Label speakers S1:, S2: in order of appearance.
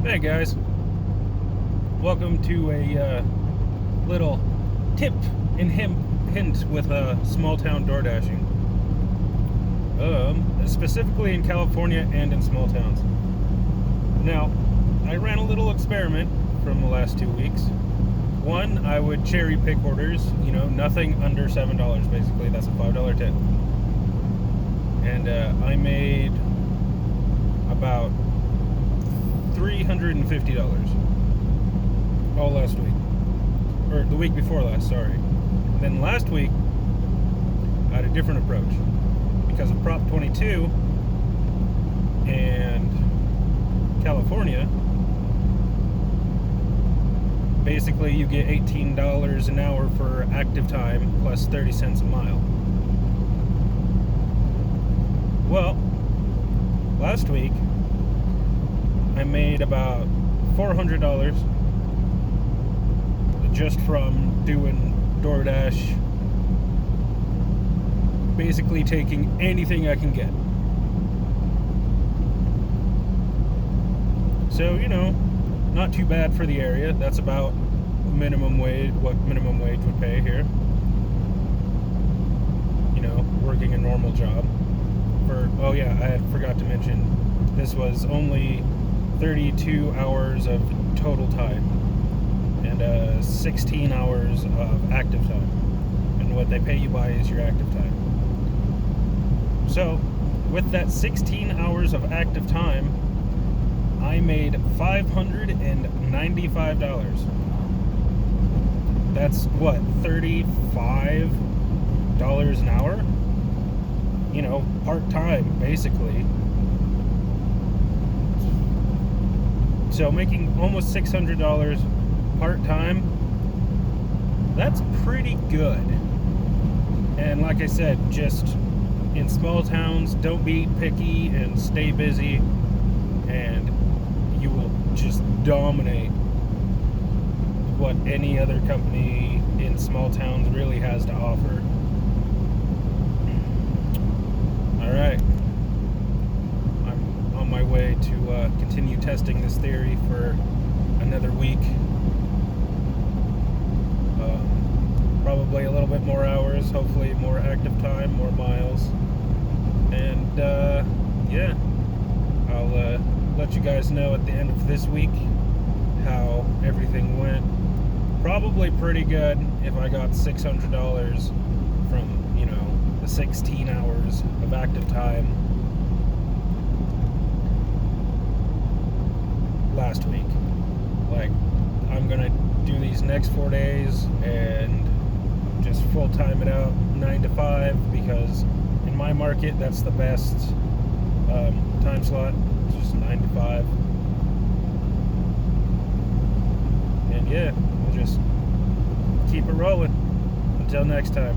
S1: Hey guys, welcome to a little tip and hint with small town door dashing. Specifically in California and in small towns. Now, I ran a little experiment from the last 2 weeks. One, I would cherry pick orders, nothing under $7 basically. That's a $5 tip. And I made about $350 all last week, or the week before last, sorry. And then last week I had a different approach because of Prop 22 and California. Basically you get $18 an hour for active time plus 30 cents a mile. Well, last week I made about $400 just from doing DoorDash, basically taking anything I can get. So, not too bad for the area. That's about minimum wage, what minimum wage would pay here. Working a normal job. Oh yeah, I forgot to mention, this was only 32 hours of total time and 16 hours of active time, and what they pay you by is your active time. So with that 16 hours of active time, I made $595. That's what, $35 an hour, part-time basically. So making almost $600 part-time, that's pretty good. And like I said, just in small towns, don't be picky and stay busy, and you will just dominate what any other company in small towns really has to offer. Alright, I'm on my way to continue testing this theory for another week. Probably a little bit more hours, hopefully more active time, more miles. And yeah, I'll let you guys know at the end of this week how everything went. Probably pretty good if I got $600 from, the 16 hours of active time last week. Like, I'm gonna do these next 4 days and just full time it out 9 to 5, because in my market that's the best time slot, just 9 to 5. And yeah, we'll just keep it rolling until next time.